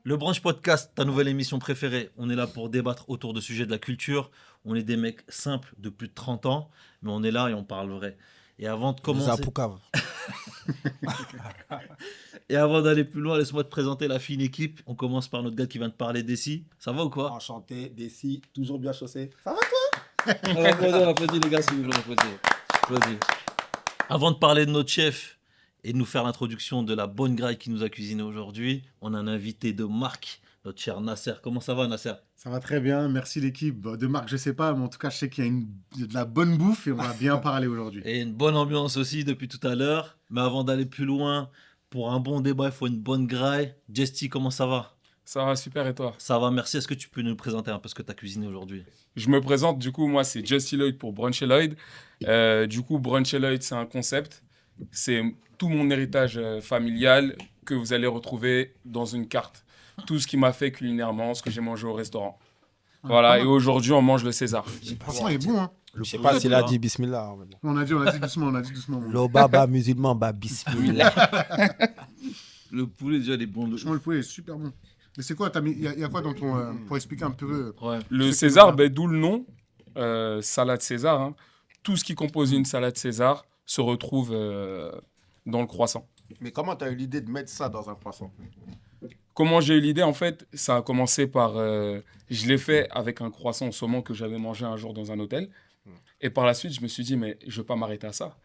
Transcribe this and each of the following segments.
Le Branch Podcast, ta nouvelle émission préférée. On est là pour débattre autour de sujets de la culture. On est des mecs simples de plus de 30 ans, mais on est là et on parle vrai. Et avant de Nous à commencer, Poucave. et avant d'aller plus loin, laisse-moi te présenter la fine équipe. On commence par notre gars qui vient de parler d'ici. Ça va ou quoi? Enchanté, Dessy, toujours bien chaussé. Ça va? On applaudit les gars, s'il vous plaît, applaudis. Avant de parler de notre chef et de nous faire l'introduction de la bonne graille qui nous a cuisiné aujourd'hui, on a un invité de marque, notre cher Nasser. Comment ça va, Nasser? Ça va très bien, merci l'équipe. Bon, de marque, je sais pas, mais en tout cas, je sais qu'il y a de la bonne bouffe et on va bien parler aujourd'hui. Et une bonne ambiance aussi depuis tout à l'heure. Mais avant d'aller plus loin, pour un bon débat, il faut une bonne graille. Jesty, comment ça va? Ça va super et toi? Ça va, merci. Est-ce que tu peux nous présenter un peu ce que tu as cuisiné aujourd'hui? Je me présente, du coup, moi c'est Justy Lloyd pour Brunch Lloyd. Du coup, Brunch Lloyd, c'est un concept. C'est tout mon héritage familial que vous allez retrouver dans une carte. Tout ce qui m'a fait culinairement, ce que j'ai mangé au restaurant. Voilà, et aujourd'hui, on mange le César. Franchement, il est bon, hein. Je sais pas s'il a dit bismillah. On a dit doucement, mon gars. Le baba musulman, bah bismillah. Le poulet, déjà, il est bon. Franchement, le poulet est super bon. Mais c'est quoi, il y a quoi dans ton... pour expliquer un peu... Ouais. Le C'est César, que- d'où le nom, salade César. Hein. Tout ce qui compose une salade César se retrouve dans le croissant. Mais comment tu as eu l'idée de mettre ça dans un croissant? Comment j'ai eu l'idée, en fait, ça a commencé par... je l'ai fait avec un croissant au saumon que j'avais mangé un jour dans un hôtel. Et par la suite, je me suis dit, mais je ne vais pas m'arrêter à ça.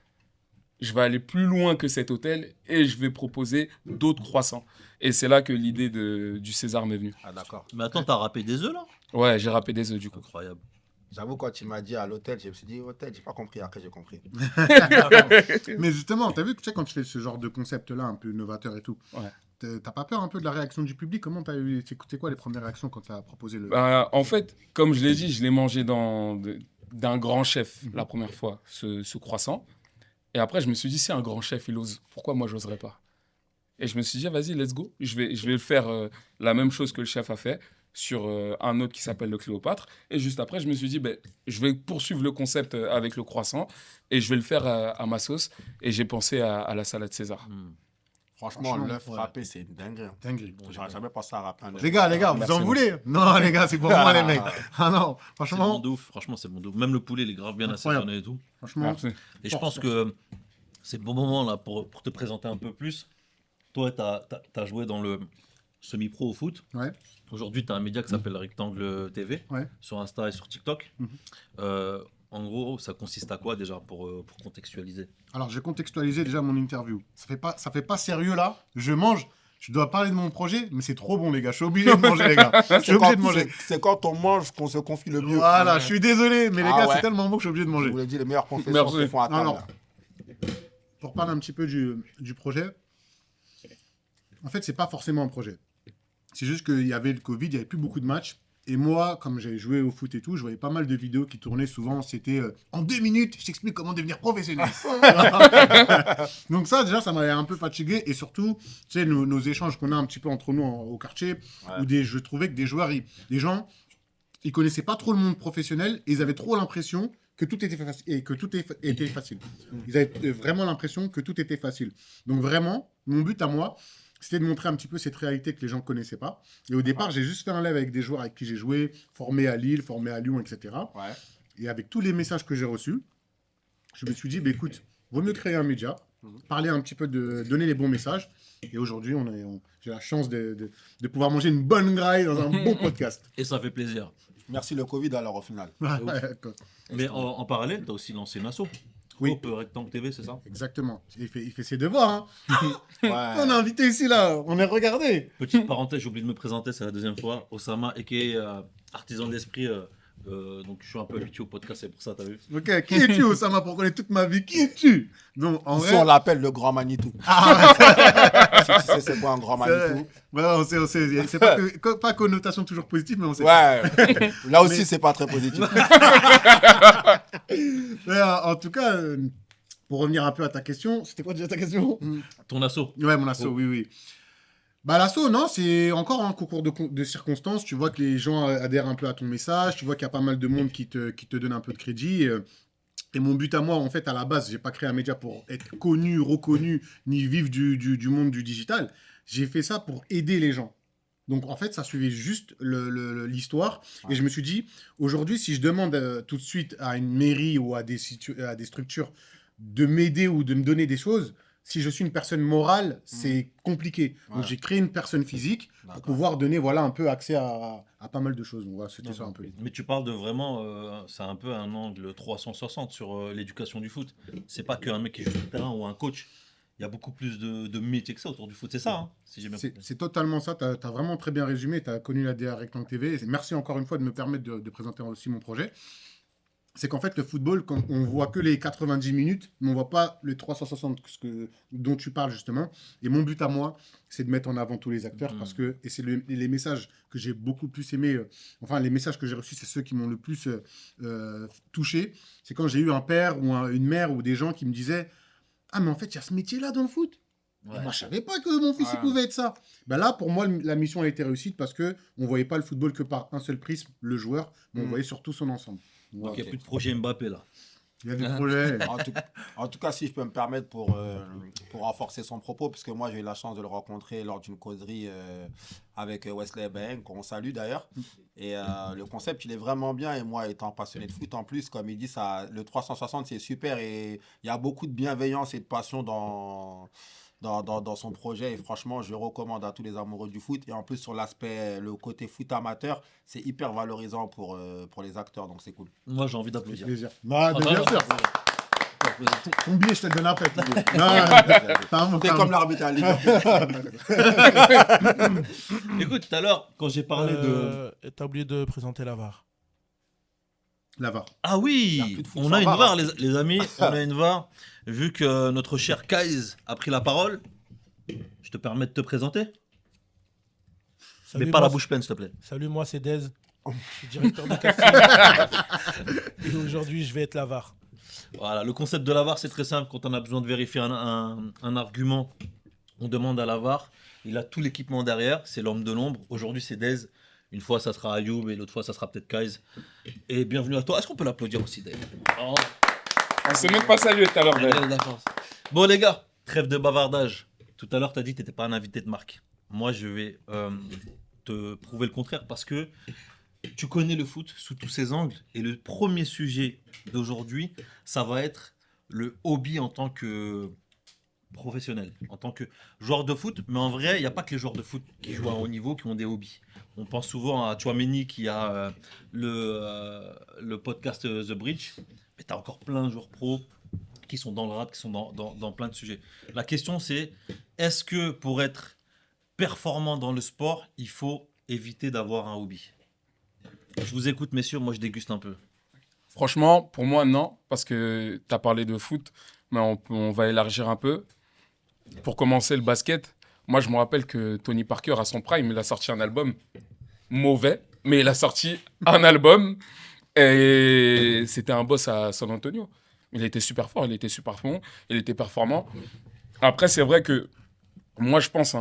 Je vais aller plus loin que cet hôtel et je vais proposer d'autres croissants. Et c'est là que l'idée du César m'est venue. Ah d'accord. Mais attends, t'as râpé des œufs là? Ouais, j'ai râpé des œufs du coup. Incroyable. J'avoue, quand tu m'as dit à l'hôtel, je me suis dit, hôtel, j'ai pas compris. Après, j'ai compris. Mais justement, t'as vu que tu sais, quand tu fais ce genre de concept-là, un peu novateur et tout, Ouais. t'as pas peur un peu de la réaction du public? Comment t'as eu... C'est quoi les premières réactions quand t'as proposé le... En fait, comme je l'ai dit, je l'ai mangé d'un grand chef la première fois, ce croissant. Et après, je me suis dit, si un grand chef, il ose, pourquoi moi, j'oserais pas? Et je me suis dit, vas-y, let's go. Je vais faire la même chose que le chef a fait sur un autre qui s'appelle le Cléopâtre. Et juste après, je me suis dit, ben, je vais poursuivre le concept avec le croissant et je vais le faire à ma sauce. Et j'ai pensé à la salade César. Franchement, l'œuf ouais. râpé, c'est une dinguerie. Dinguerie. J'aurais jamais pensé à râper un œuf. Les gars, vous Merci en beaucoup. voulez? Non, les gars, c'est pour moi, les mecs. Ah non, C'est bon franchement... de ouf. Franchement, c'est bon de ouf. Même le poulet, il est grave bien Incroyable. assaisonné et tout. Franchement... Merci. Et je pense que c'est le bon moment là pour te présenter un peu plus. Toi, tu as joué dans le semi-pro au foot. Ouais. Aujourd'hui, tu as un média qui s'appelle Rectangle TV Ouais. sur Insta et sur TikTok. Mhm. En gros, ça consiste à quoi déjà pour contextualiser? Alors, j'ai contextualisé déjà mon interview. Ça fait pas sérieux là. Je mange. Je dois parler de mon projet, mais c'est trop bon, les gars. Je suis obligé de manger, les gars. Je suis obligé de manger. C'est quand on mange qu'on se confie le mieux. Voilà, je suis désolé, mais les Ah gars, ouais. c'est tellement bon que je suis obligé de Je manger. vous l'ai dit, les meilleures confessions Merci. se font à table. Alors, pour parler un petit peu du projet, en fait, c'est pas forcément un projet. C'est juste qu'il y avait le Covid, il n'y avait plus beaucoup de matchs. Et moi, comme j'ai joué au foot et tout, je voyais pas mal de vidéos qui tournaient souvent. C'était en 2 minutes, je t'explique comment devenir professionnel. Donc ça, déjà, ça m'avait un peu fatigué. Et surtout, tu sais, nos échanges qu'on a un petit peu entre nous au quartier, où je trouvais que des joueurs, les gens, ils connaissaient pas trop le monde professionnel et ils avaient trop l'impression que tout était facile. Et que tout était facile. Ils avaient vraiment l'impression que tout était facile. Donc vraiment, mon but à moi, c'était de montrer un petit peu cette réalité que les gens ne connaissaient pas. Et au départ, j'ai juste fait un live avec des joueurs avec qui j'ai joué, formés à Lille, formés à Lyon, etc. Ouais. Et avec tous les messages que j'ai reçus, je me suis dit, bah, écoute, vaut mieux créer un média, parler un petit peu, donner les bons messages. Et aujourd'hui, j'ai la chance de pouvoir manger une bonne graille dans un bon podcast. Et ça fait plaisir. Merci le Covid alors au final. Mais en parallèle, tu as aussi lancé une asso. Oui. Groupe Rectangle TV, c'est ça? Exactement. Il fait ses devoirs. Hein. Ouais. On a invité ici, là. On est regardé. Petite parenthèse, j'ai oublié de me présenter, c'est la deuxième fois. Osama, qui artisan d'esprit. Donc je suis un peu habitué au podcast, c'est pour ça, t'as vu? Ok, qui es-tu, Osama, pour connaître toute ma vie? Qui es-tu? Donc, en Ici, vrai... on l'appelle le grand Manitou. Si tu sais c'est quoi un grand Manitou. Ouais, on sait. C'est pas connotation toujours positive, mais on sait. Ouais. Là aussi, c'est pas très positif. Mais, en tout cas, pour revenir un peu à ta question, c'était quoi déjà ta question? Ton asso. Ouais, mon asso, oui. Bah, l'asso, non, c'est encore un concours de circonstances. Tu vois que les gens adhèrent un peu à ton message. Tu vois qu'il y a pas mal de monde qui te donne un peu de crédit. Et mon but à moi, en fait, à la base, j'ai pas créé un média pour être connu, reconnu, ni vivre du monde du digital. J'ai fait ça pour aider les gens. Donc, en fait, ça suivait juste l'histoire. Et je me suis dit, aujourd'hui, si je demande tout de suite à une mairie ou à des structures de m'aider ou de me donner des choses, si je suis une personne morale, c'est compliqué. Donc, j'ai créé une personne physique pour pouvoir donner un peu accès à pas mal de choses. Donc, voilà, c'était ça un peu. Mais tu parles de vraiment, c'est un peu un angle 360 sur l'éducation du foot. C'est pas qu'un mec qui joue sur le terrain ou un coach. Il y a beaucoup plus de métiers que ça autour du foot. C'est ça, hein, si j'ai bien compris. C'est totalement ça. Tu as vraiment très bien résumé. Tu as connu la DA Rectangle TV. Et merci encore une fois de me permettre de présenter aussi mon projet. C'est qu'en fait, le football, quand on voit que les 90 minutes, mais on voit pas le 360 dont tu parles justement. Et mon but à moi, c'est de mettre en avant tous les acteurs parce que, et c'est les messages que j'ai beaucoup plus aimé, enfin les messages que j'ai reçus, c'est ceux qui m'ont le plus touché. C'est quand j'ai eu un père ou une mère ou des gens qui me disaient « Ah mais en fait, il y a ce métier-là dans le foot ». Ouais. Moi, je savais pas que mon fils il pouvait être ça. Ben là, pour moi, la mission a été réussite parce que on voyait pas le football que par un seul prisme, le joueur, mais on voyait surtout son ensemble. Donc il n'y a plus de projet Mbappé là. Il y a des projets. En tout cas, si je peux me permettre pour renforcer son propos, parce que moi j'ai eu la chance de le rencontrer lors d'une causerie avec Wesley Beng, qu'on salue d'ailleurs. Et le concept, il est vraiment bien. Et moi, étant passionné de foot, en plus, comme il dit, le 360, c'est super. Et il y a beaucoup de bienveillance et de passion dans son projet. Et franchement, je le recommande à tous les amoureux du foot. Et en plus, sur le côté foot amateur, c'est hyper valorisant pour les acteurs. Donc, c'est cool. Moi, j'ai envie d'applaudir. Plaisir. Non, mais bien sûr. Ton billet, je te le donne après. T'es comme l'arbitre à Ligue. Écoute, tout à l'heure, quand j'ai parlé de... T'as oublié de présenter la VAR. La VAR. Ah oui, on a une VAR, les amis. On a une VAR. Vu que notre cher Kaiz a pris la parole, je te permets de te présenter. Salut, mais pas moi, la bouche pleine, s'il te plaît. Salut, moi c'est Dez. Je suis directeur de casting. Et aujourd'hui, je vais être la VAR. Voilà, le concept de la VAR, c'est très simple. Quand on a besoin de vérifier un argument, on demande à la VAR. Il a tout l'équipement derrière. C'est l'homme de l'ombre. Aujourd'hui, c'est Dez. Une fois, ça sera Ayoub et l'autre fois, ça sera peut-être Kaiz. Et bienvenue à toi. Est-ce qu'on peut l'applaudir aussi, Dez? On s'est même pas salué tout à l'heure. Bon, les gars, trêve de bavardage. Tout à l'heure, tu as dit que tu n'étais pas un invité de marque. Moi, je vais te prouver le contraire parce que tu connais le foot sous tous ses angles. Et le premier sujet d'aujourd'hui, ça va être le hobby en tant que professionnel, en tant que joueur de foot. Mais en vrai, il n'y a pas que les joueurs de foot qui jouent à haut niveau qui ont des hobbies. On pense souvent à Tchouaméni qui a le podcast The Bridge. Mais tu as encore plein de joueurs pros qui sont dans le rap, qui sont dans plein de sujets. La question, c'est est-ce que pour être performant dans le sport, il faut éviter d'avoir un hobby? Je vous écoute, messieurs, moi je déguste un peu. Franchement, pour moi, non, parce que tu as parlé de foot, mais on va élargir un peu. Pour commencer, le basket, moi je me rappelle que Tony Parker, à son prime, il a sorti un album mauvais, mais il a sorti un album et c'était un boss à San Antonio. Il était super fort, il était super bon, il était performant. Après, c'est vrai que moi je pense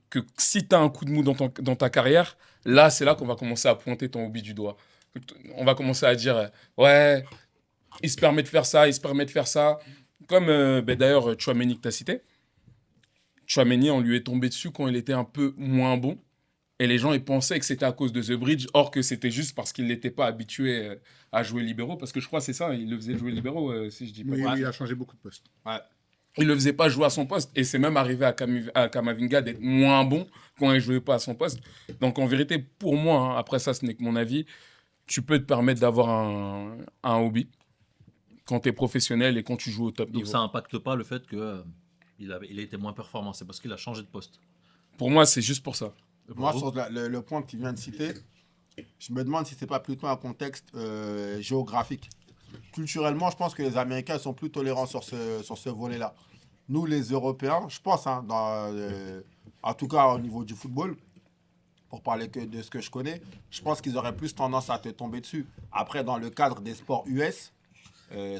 que si tu as un coup de mou dans ta carrière, là, c'est là qu'on va commencer à pointer ton hobby du doigt. On va commencer à dire, ouais, il se permet de faire ça, il se permet de faire ça. Comme d'ailleurs Tchouaméni que tu as cité. Tchouaméni, on lui est tombé dessus quand il était un peu moins bon. Et les gens, ils pensaient que c'était à cause de The Bridge, or que c'était juste parce qu'il n'était pas habitué à jouer libéraux. Parce que je crois que c'est ça, il le faisait jouer libéraux, si je dis pas. Oui, il a changé beaucoup de postes. Ouais. Il ne le faisait pas jouer à son poste. Et c'est même arrivé à Kamavinga d'être moins bon quand il ne jouait pas à son poste. Donc en vérité, pour moi, après ça, ce n'est que mon avis, tu peux te permettre d'avoir un hobby quand tu es professionnel et quand tu joues au top niveau. Donc ça n'impacte pas le fait qu'il a été moins performant, c'est parce qu'il a changé de poste. Pour moi, c'est juste pour ça. Moi, sur le point que tu viens de citer, je me demande si ce n'est pas plutôt un contexte géographique. Culturellement, je pense que les Américains sont plus tolérants sur ce volet-là. Nous, les Européens, je pense, en tout cas au niveau du football, pour parler que de ce que je connais, je pense qu'ils auraient plus tendance à te tomber dessus. Après, dans le cadre des sports US,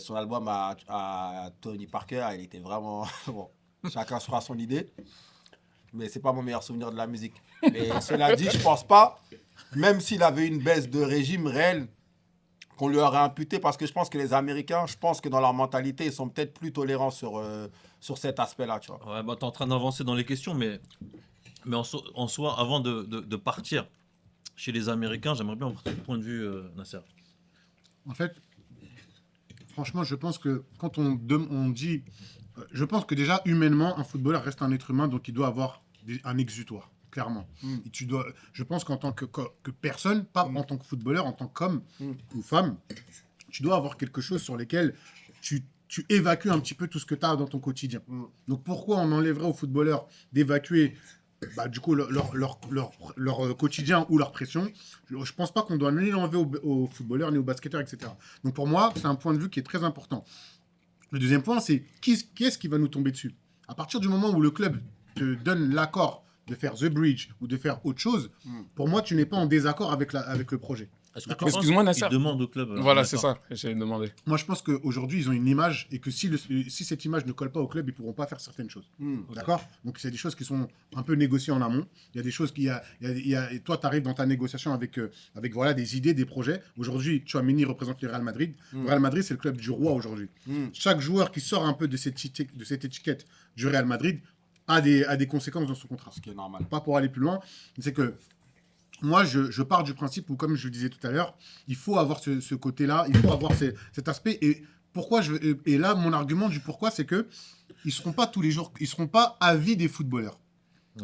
son album à Tony Parker, il était vraiment... bon, chacun se fera son idée. Mais c'est pas mon meilleur souvenir de la musique. Mais cela dit, je pense pas, même s'il avait une baisse de régime réelle, qu'on lui aurait imputé, parce que je pense que les Américains, je pense que dans leur mentalité, ils sont peut-être plus tolérants sur cet aspect-là, tu vois. Ouais, bah, t'es en train d'avancer dans les questions, mais Mais en soi, avant de partir chez les Américains, j'aimerais bien avoir ton point de vue, Nasser. En fait, franchement, je pense que quand on dit... Je pense que déjà, humainement, un footballeur reste un être humain, donc il doit avoir un exutoire, clairement. Et je pense qu'en tant que personne, pas en tant que footballeur, en tant qu'homme ou femme, tu dois avoir quelque chose sur lequel tu évacues un petit peu tout ce que tu as dans ton quotidien. Donc pourquoi on enlèverait aux footballeurs d'évacuer du coup leur quotidien ou leur pression? Je pense pas qu'on doit ni l'enlever aux footballeurs ni aux basketteurs, etc. Donc pour moi, c'est un point de vue qui est très important. Le deuxième point, c'est qui est-ce qui va nous tomber dessus? À partir du moment où le club te donne l'accord de faire The Bridge ou de faire autre chose, pour moi, tu n'es pas en désaccord avec le projet. Est-ce que tu D'accord. penses Excuse-moi, qu'ils Nasser. demandent au club Voilà, un c'est accord? ça que j'allais demander. Moi, je pense qu'aujourd'hui, ils ont une image et que si cette image ne colle pas au club, ils ne pourront pas faire certaines choses. D'accord. Donc, c'est des choses qui sont un peu négociées en amont. Il y a des choses et toi, tu arrives dans ta négociation avec voilà, des idées, des projets. Aujourd'hui, Tchouaméni représente le Real Madrid. Le Real Madrid, c'est le club du roi aujourd'hui. Chaque joueur qui sort un peu de cette étiquette du Real Madrid a des conséquences dans son contrat. Ce qui est normal. Pas pour aller plus loin, c'est que moi, je pars du principe où, comme je le disais tout à l'heure, il faut avoir ce côté-là, il faut avoir cet aspect. Et là, mon argument du pourquoi, c'est que ils seront pas tous les jours, ils seront pas avis des footballeurs.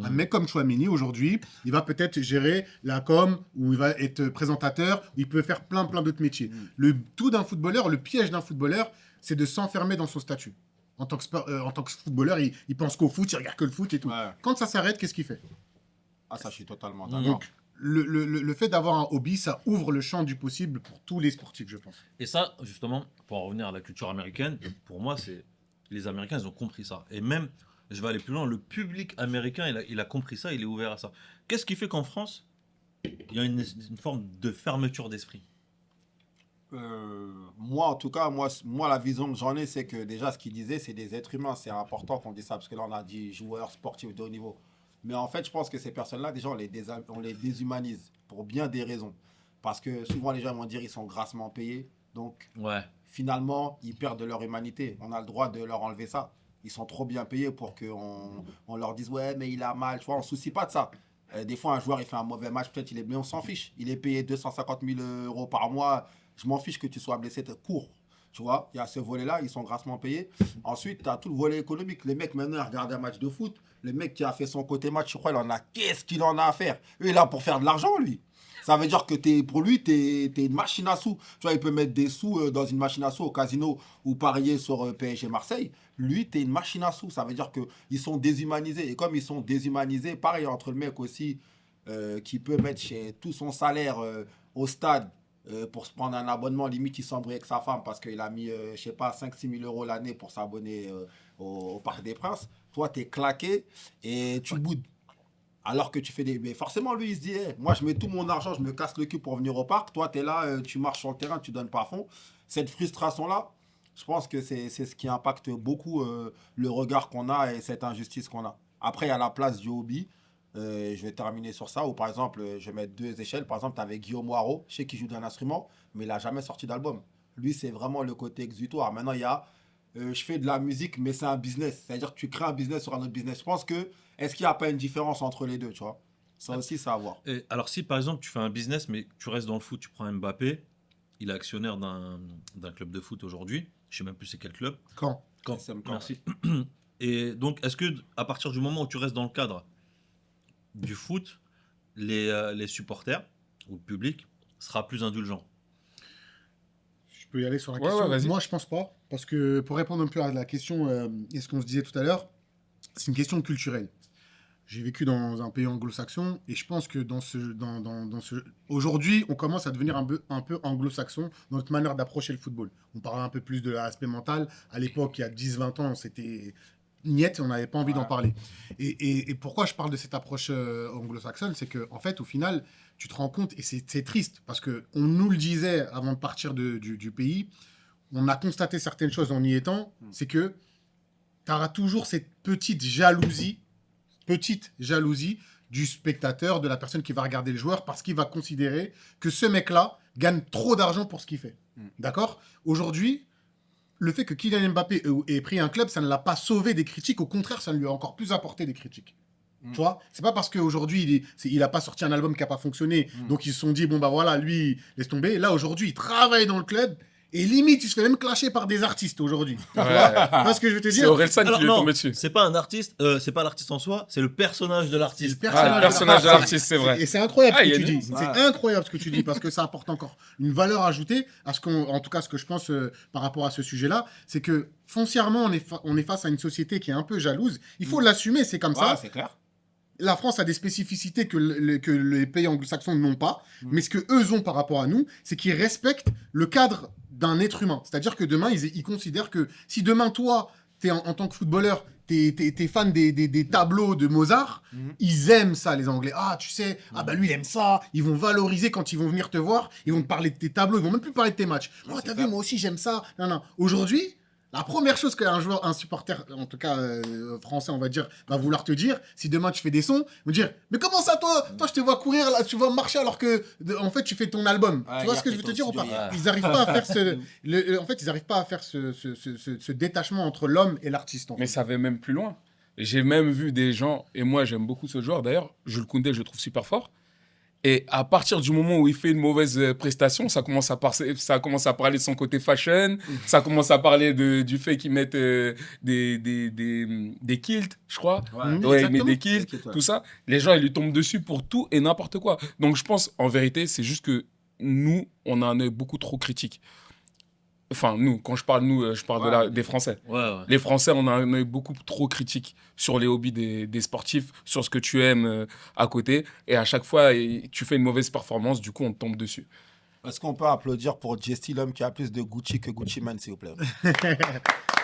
Un mec comme Tchouaméni, aujourd'hui, il va peut-être gérer la com, ou il va être présentateur, il peut faire plein d'autres métiers. Le tout d'un footballeur, le piège d'un footballeur, c'est de s'enfermer dans son statut. En tant que footballeur, il pense qu'au foot, il regarde que le foot et tout. Ouais. Quand ça s'arrête, qu'est-ce qu'il fait? Ah, ça, je suis totalement d'accord. Donc, le fait d'avoir un hobby, ça ouvre le champ du possible pour tous les sportifs, je pense. Et ça, justement, pour en revenir à la culture américaine, pour moi, c'est les Américains, ils ont compris ça. Et même, je vais aller plus loin, le public américain, il a compris ça, il est ouvert à ça. Qu'est-ce qui fait qu'en France, il y a une forme de fermeture d'esprit? Moi, en tout cas, moi, la vision que j'en ai, c'est que déjà, ce qu'il disait, c'est des êtres humains. C'est important qu'on dise ça, parce que là, on a dit joueurs sportifs de haut niveau. Mais en fait, je pense que ces personnes-là, déjà, on les déshumanise pour bien des raisons. Parce que souvent, les gens vont dire qu'ils sont grassement payés. Donc, Ouais. finalement, ils perdent de leur humanité. On a le droit de leur enlever ça. Ils sont trop bien payés pour qu'on leur dise « Ouais, mais il a mal. » Tu vois, on ne se soucie pas de ça. Des fois, un joueur, il fait un mauvais match, peut-être il est blessé, on s'en fiche. Il est payé 250 000 € par mois. Je m'en fiche que tu sois blessé, t'es court. Tu vois, il y a ce volet-là, ils sont grassement payés. Ensuite, tu as tout le volet économique. Les mecs, maintenant, ils regardent un match de foot. Le mec qui a fait son côté match, je crois, qu'est-ce qu'il en a à faire? Lui, il est là pour faire de l'argent, lui. Ça veut dire que pour lui, tu es une machine à sous. Tu vois, il peut mettre des sous dans une machine à sous au casino ou parier sur PSG Marseille. Lui, tu es une machine à sous. Ça veut dire qu'ils sont déshumanisés. Et comme ils sont déshumanisés, pareil entre le mec aussi qui peut mettre tout son salaire au stade pour se prendre un abonnement, limite il s'embrouille avec sa femme parce qu'il a mis, je sais pas, 5-6 000 € l'année pour s'abonner au Parc des Princes. Toi, tu es claqué et tu boudes. Alors que tu fais des... Mais forcément, lui, il se dit, hey, moi, je mets tout mon argent, je me casse le cul pour venir au parc. Toi, tu es là, tu marches sur le terrain, tu donnes pas à fond. Cette frustration-là, je pense que c'est ce qui impacte beaucoup le regard qu'on a et cette injustice qu'on a. Après, il y a la place du hobby. Je vais terminer sur ça. Ou par exemple, je vais mettre 2 échelles. Par exemple, tu avais Guillaume Waro, je sais qu'il joue d'un instrument, mais il n'a jamais sorti d'album. Lui, c'est vraiment le côté exutoire. Maintenant, il y a... je fais de la musique, mais c'est un business. C'est-à-dire que tu crées un business sur un autre business. Je pense que, est-ce qu'il n'y a pas une différence entre les deux, tu vois? Ça aussi, ça à voir. Et alors, si par exemple, tu fais un business, mais tu restes dans le foot, tu prends Mbappé, il est actionnaire d'un club de foot aujourd'hui. Je sais même plus c'est quel club. Quand? SM Caen. Merci. Et donc, est-ce que à partir du moment où tu restes dans le cadre du foot, les supporters ou le public sera plus indulgent? Je peux y aller sur la Ouais, question. ouais, vas-y. Moi, je pense pas. Parce que pour répondre un peu à la question, et ce qu'on se disait tout à l'heure, c'est une question culturelle. J'ai vécu dans un pays anglo-saxon et je pense que aujourd'hui, on commence à devenir un peu anglo-saxon dans notre manière d'approcher le football. On parle un peu plus de l'aspect mental. À l'époque, il y a 10-20 ans, c'était niette, on n'avait pas envie d'en parler. Et pourquoi je parle de cette approche anglo-saxonne, c'est qu'en fait, au final, tu te rends compte, et c'est triste, parce qu'on nous le disait avant de partir du pays, on a constaté certaines choses en y étant, c'est que tu auras toujours cette petite jalousie du spectateur, de la personne qui va regarder le joueur, parce qu'il va considérer que ce mec-là gagne trop d'argent pour ce qu'il fait. D'accord? Aujourd'hui, le fait que Kylian Mbappé ait pris un club, ça ne l'a pas sauvé des critiques. Au contraire, ça lui a encore plus apporté des critiques. Tu vois, c'est pas parce qu'aujourd'hui, il a pas sorti un album qui n'a pas fonctionné. Donc, ils se sont dit, bon, bah voilà, lui, laisse tomber. Là, aujourd'hui, il travaille dans le club. Et limite, il se fait même clasher par des artistes aujourd'hui. Tu vois ce que je veux te C'est dire? Orelsan qui Alors, lui est non, tombé dessus. c'est pas un artiste, c'est pas l'artiste en soi, c'est le personnage de l'artiste. Le personnage de l'artiste, c'est vrai. Et c'est incroyable Ah, ce il y que a tu une- dis. C'est incroyable ce que tu dis parce que ça apporte encore une valeur ajoutée à en tout cas, ce que je pense par rapport à ce sujet-là, c'est que foncièrement, on est face à une société qui est un peu jalouse. Il faut l'assumer, c'est comme ça. c'est clair. La France a des spécificités que les pays anglo-saxons n'ont pas, mais ce que eux ont par rapport à nous, c'est qu'ils respectent le cadre d'un être humain. C'est-à-dire que demain, ils considèrent que si demain, toi, en tant que footballeur, t'es fan des tableaux de Mozart, ils aiment ça, les Anglais. Ah, tu sais, ah bah lui, il aime ça. Ils vont valoriser quand ils vont venir te voir. Ils vont te parler de tes tableaux. Ils vont même plus parler de tes matchs. Oh, t'as vu, moi aussi, j'aime ça. Non, non. Aujourd'hui, la première chose qu'un joueur, un supporter, en tout cas français, on va dire, va vouloir te dire, si demain tu fais des sons, me dire, mais comment ça, toi, je te vois courir, là, tu vois marcher alors que, en fait, tu fais ton album. Tu vois ce que je veux te dire ou pas? Ils n'arrivent pas à faire en fait, ils n'arrivent pas à faire ce détachement entre l'homme et l'artiste. En Mais fait. ça va même plus loin. J'ai même vu des gens, et moi j'aime beaucoup ce joueur d'ailleurs, Jules Koundé, je le trouve super fort. Et à partir du moment où il fait une mauvaise prestation, ça commence à parler de son côté fashion, ça commence à parler du fait qu'ils mettent des kilts, je crois. Ouais, il met des kilts, tout ça. Les gens, ils lui tombent dessus pour tout et n'importe quoi. Donc je pense, en vérité, c'est juste que nous, on a un œil beaucoup trop critique. Enfin, nous, quand je parle nous, je parle des Français. Ouais. Les Français, on a un œil beaucoup trop critique sur les hobbies des sportifs, sur ce que tu aimes à côté. Et à chaque fois, tu fais une mauvaise performance, du coup, on te tombe dessus. Est-ce qu'on peut applaudir pour Jesty, l'homme qui a plus de Gucci que Gucci Man, s'il vous plaît?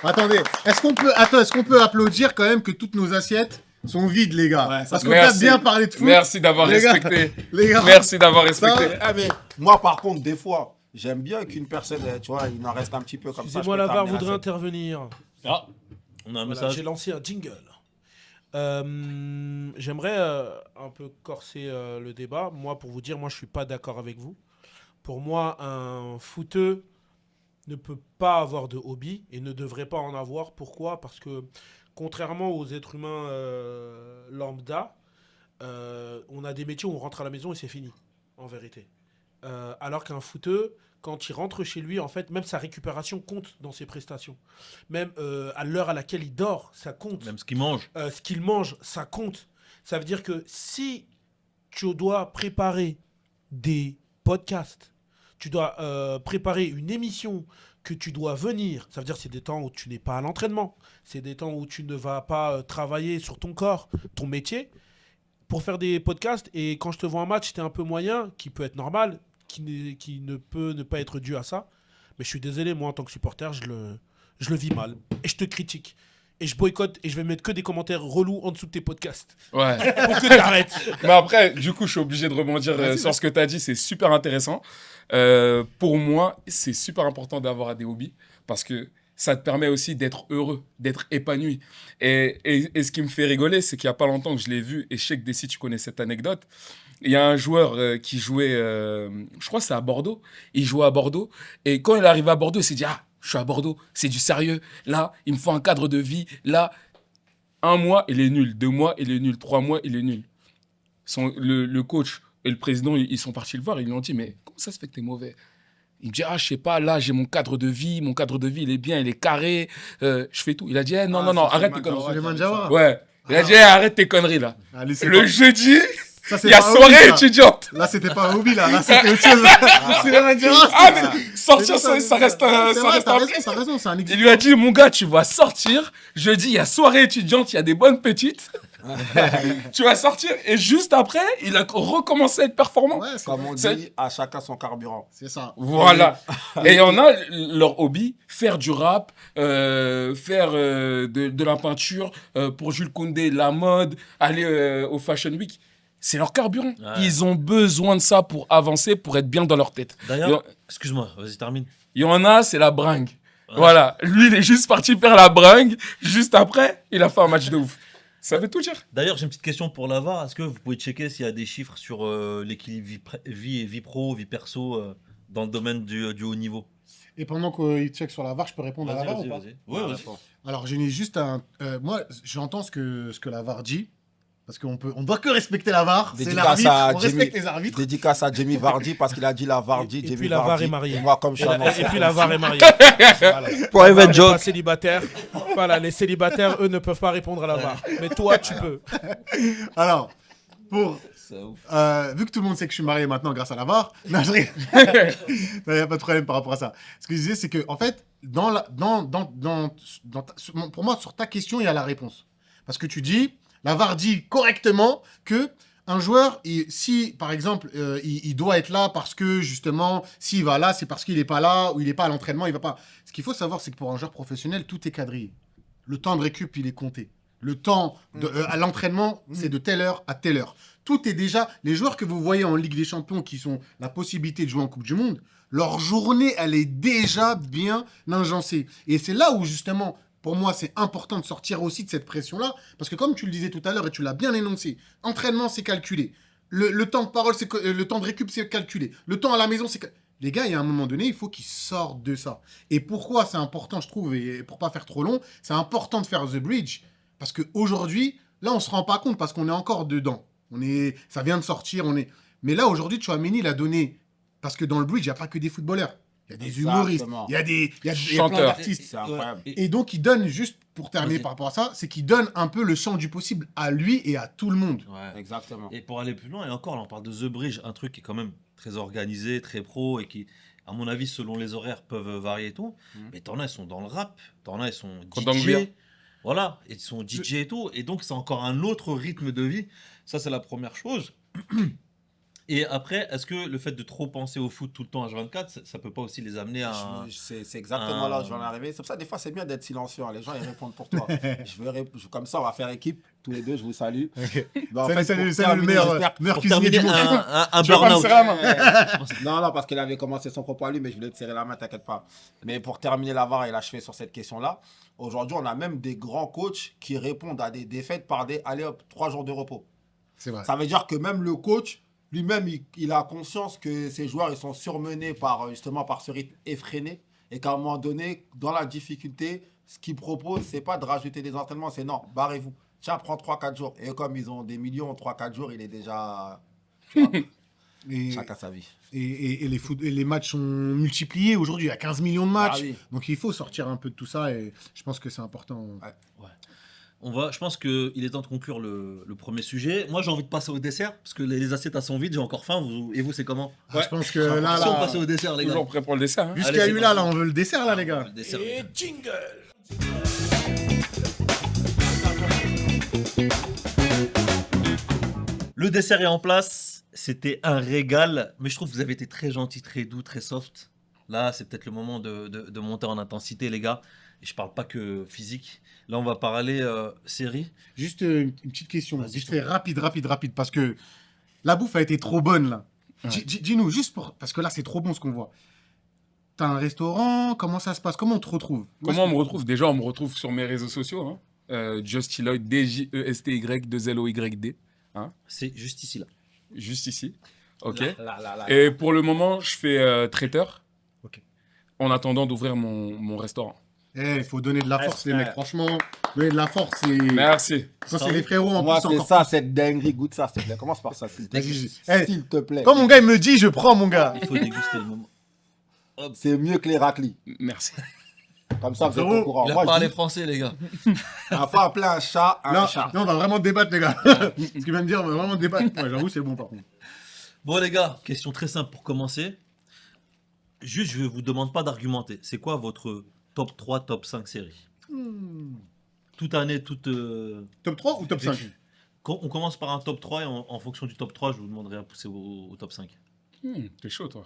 Attendez, est-ce qu'on peut applaudir quand même que toutes nos assiettes sont vides, les gars? Ouais, ça, parce qu'on a bien parlé de foot. Merci d'avoir Les gars, respecté. les gars. Merci d'avoir respecté. Ah, mais moi, par contre, des fois, j'aime bien qu'une personne, tu vois, il en reste un petit peu comme ça. Excusez-moi, la VAR voudrait intervenir. Ah, on a un Voilà, message. j'ai lancé un jingle. J'aimerais un peu corser le débat. Moi, pour vous dire, moi, je suis pas d'accord avec vous. Pour moi, un footeux ne peut pas avoir de hobby et ne devrait pas en avoir. Pourquoi? Parce que contrairement aux êtres humains lambda, on a des métiers où on rentre à la maison et c'est fini, en vérité. Alors qu'un footeux, quand il rentre chez lui, en fait, même sa récupération compte dans ses prestations. Même à l'heure à laquelle il dort, ça compte. Même ce qu'il mange. Ce qu'il mange, ça compte. Ça veut dire que si tu dois préparer des podcasts, tu dois préparer une émission, que tu dois venir, ça veut dire que c'est des temps où tu n'es pas à l'entraînement, c'est des temps où tu ne vas pas travailler sur ton corps, ton métier, pour faire des podcasts. Et quand je te vois un match, t'es un peu moyen, qui peut être normal, qui ne peut ne pas être dû à ça. Mais je suis désolé, moi, en tant que supporter, je le vis mal. Et je te critique. Et je boycotte et je vais mettre que des commentaires relous en dessous de tes podcasts. Ouais. Pour que t'arrêtes. Mais après, du coup, je suis obligé de rebondir sur ce que tu as dit. C'est super intéressant. Pour moi, c'est super important d'avoir des hobbies parce que ça te permet aussi d'être heureux, d'être épanoui. Et ce qui me fait rigoler, c'est qu'il n'y a pas longtemps que je l'ai vu, et je sais que Dessy, tu connais cette anecdote. Il y a un joueur qui jouait, je crois que c'est à Bordeaux. Il jouait à Bordeaux. Et quand il arrive à Bordeaux, il s'est dit, ah, je suis à Bordeaux, c'est du sérieux. Là, il me faut un cadre de vie. Là, 1 mois, il est nul. 2 mois, il est nul. 3 mois, il est nul. Le coach et le président, ils sont partis le voir. Ils lui ont dit, mais comment ça se fait que t'es mauvais? Il me dit, ah, je sais pas, là, j'ai mon cadre de vie. Mon cadre de vie, il est bien, il est carré. Je fais tout. Il a dit, non, arrête tes conneries. Suleiman Jawara. Ouais. Il a dit, arrête tes conneries, là. Allez, c'est Le pas- jeudi, ça, c'est il y a pas un soirée hobby, ça. étudiante. Là, c'était pas un hobby, là c'était autre chose. Suleiman Jawara, Ah, mais sortir, ça reste un C'est vrai, plaisir. t'as raison, c'est un Il exemple. lui a dit, mon gars, tu vas sortir. Jeudi, il y a soirée étudiante, il y a des bonnes petites. Tu vas sortir. Et juste après, il a recommencé à être performant. Ouais, Comme on C'est- dit, à chacun son carburant. c'est ça. Voilà. Et il y en a, leur hobby, faire du rap, faire de la peinture, pour Jules Koundé, la mode, aller au Fashion Week. C'est leur carburant. Ouais. Ils ont besoin de ça pour avancer, pour être bien dans leur tête. D'ailleurs, excuse-moi, vas-y, termine. Il y en a, c'est la bringue. Voilà. Lui, il est juste parti faire la bringue. Juste après, il a fait un match de ouf. Ça veut tout dire. D'ailleurs, j'ai une petite question pour la VAR. Est-ce que vous pouvez checker s'il y a des chiffres sur l'équilibre vie pro, vie perso dans le domaine du haut niveau? Et pendant qu'il check sur la VAR, je peux répondre à la VAR ou pas? Ouais, vas-y. Alors, j'ai juste un. Moi, j'entends ce que la VAR dit. parce qu'on doit que respecter la VAR. C'est Dédicace l'arbitre, à on respecte Jamie. les arbitres. Dédicace à Jamie Vardy parce qu'il a dit la Vardy. Et Jamie puis la VAR Vardy. est mariée. Et moi, comme je suis un Et puis la VAR est mariée. Private Pas joke. célibataire. Voilà, les célibataires, eux, ne peuvent pas répondre à la VAR. Mais toi, tu peux. Alors, pour C'est ouf. vu que tout le monde sait que je suis marié maintenant grâce à la VAR, non, je rigole. Il n'y a pas de problème par rapport à ça. Ce que je disais, c'est que, en fait, pour moi, sur ta question, il y a la réponse. Parce que tu dis, la VAR dit correctement que un joueur, si par exemple, il doit être là parce que justement, s'il va là, c'est parce qu'il n'est pas là ou il n'est pas à l'entraînement, il va pas. Ce qu'il faut savoir, c'est que pour un joueur professionnel, tout est quadrillé. Le temps de récup, il est compté. Le temps à l'entraînement, c'est de telle heure à telle heure. Tout est déjà... Les joueurs que vous voyez en Ligue des Champions qui ont la possibilité de jouer en Coupe du Monde, leur journée, elle est déjà bien agencée. Et c'est là où, justement, pour moi, c'est important de sortir aussi de cette pression-là. Parce que comme tu le disais tout à l'heure et tu l'as bien énoncé, entraînement, c'est calculé. Le temps de parole, le temps de récup, c'est calculé. Le temps à la maison, c'est... Les gars, il y a un moment donné, il faut qu'ils sortent de ça. Et pourquoi c'est important, je trouve, et pour pas faire trop long, c'est important de faire The Bridge. Parce qu'aujourd'hui, là, on ne se rend pas compte parce qu'on est encore dedans. Ça vient de sortir. Mais là, aujourd'hui, Tchouaméni l'a donné. Parce que dans le bridge, il n'y a pas que des footballeurs. Il y a des humoristes. Il y a plein Chanteurs. d'artistes. C'est incroyable. Et donc, il donne, juste pour terminer Vas-y. par rapport à ça, c'est qu'il donne un peu le champ du possible à lui et à tout le monde. Ouais. Exactement. Et pour aller plus loin, et encore, là, on parle de The Bridge, un truc qui est quand même très organisé, très pro, et qui, à mon avis, selon les horaires, peuvent varier et tout. Mais t'en as, ils sont dans le rap, t'en as, ils sont Kondanglia. DJ. Voilà, ils sont DJ et tout. Et donc, c'est encore un autre rythme de vie. Ça, c'est la première chose. Et après, est-ce que le fait de trop penser au foot tout le temps H24, ça peut pas aussi les amener à... C'est exactement là où je vais en arriver. C'est pour ça, des fois, c'est bien d'être silencieux. Hein. Les gens, ils répondent pour toi. Comme ça, on va faire équipe. Tous les deux, je vous salue. Ben, en fait, Salut, pour salut, le terminer, j'espère- meilleur Pour cuisinier terminer, du monde. un Tu veux pas me burn-out. serrer la main Non, parce qu'il avait commencé son propos à lui, mais je voulais te serrer la main, t'inquiète pas. Mais pour terminer la VAR et l'achever sur cette question-là, aujourd'hui, on a même des grands coachs qui répondent à des défaites par des allez hop, 3 jours de repos. C'est vrai. Ça veut dire que même le coach, lui-même, il a conscience que ses joueurs ils sont surmenés justement par ce rythme effréné et qu'à un moment donné, dans la difficulté, ce qu'il propose, c'est pas de rajouter des entraînements, c'est non, barrez-vous. Tiens, prends 3-4 jours. Et comme ils ont des millions, 3-4 jours, il est déjà... tu vois, Et, chacun sa vie. et les matchs sont multipliés. Aujourd'hui, il y a 15 millions de matchs. Ah oui. Donc, il faut sortir un peu de tout ça. Et je pense que c'est important. Je pense qu'il est temps de conclure le premier sujet. Moi, j'ai envie de passer au dessert, parce que les assiettes sont vides, j'ai encore faim. Et vous, c'est comment? Je pense que là, Si on passait au dessert, les gars. Toujours prêt pour le dessert. Hein. vu ce Allez, qu'il y a c'est eu parti. là, on veut le dessert, là, les gars. Le dessert. Et jingle. Le dessert est en place. C'était un régal. Mais je trouve que vous avez été très gentil, très doux, très soft. Là, c'est peut-être le moment de monter en intensité, les gars. Et je parle pas que physique. Là, on va parler série. Juste une petite question. Vas-y, Juste je t'en rapide. Parce que la bouffe a été trop bonne, là. Ouais. Dis-nous, juste pour... Parce que là, c'est trop bon ce qu'on voit. T'as un restaurant? Comment ça se passe? Comment on te retrouve? Comment on me retrouve? Déjà, on me retrouve sur mes réseaux sociaux. Hein. Justy Lloyd, DJESTY2LOYD. C'est juste ici, là. Juste ici. OK. Là. Et pour le moment, je fais traiteur. Ok. En attendant d'ouvrir mon restaurant. Il faut donner de la force, les Ouais. mecs. Franchement, donner de la force, c'est... Merci. Ça, c'est les frérots en Moi, plus c'est encore. ça, cette dinguerie. Goûte ça, s'il te plaît. Commence par ça, s'il te plaît. Vas-y. S'il te plaît. Quand mon gars, il me dit, je prends, mon gars. Il faut déguster le moment. C'est mieux que les raclis. Merci. Comme ça, vous êtes Frérot, au courant. Il a Moi, je parlé dis, français, les gars. il faut appeler un chat un Non, chat. non, on va vraiment débattre, les gars. Ce qu'il vient de dire, on va vraiment débattre. Ouais, j'avoue, c'est bon, par contre. Bon, les gars, question très simple pour commencer. Juste, je ne vous demande pas d'argumenter. C'est quoi votre top 3, top 5 séries? Toute année, toute... Top 3 ou top 5? On commence par un top 3 et en fonction du top 3, je vous demanderai à pousser au top 5. T'es chaud, toi.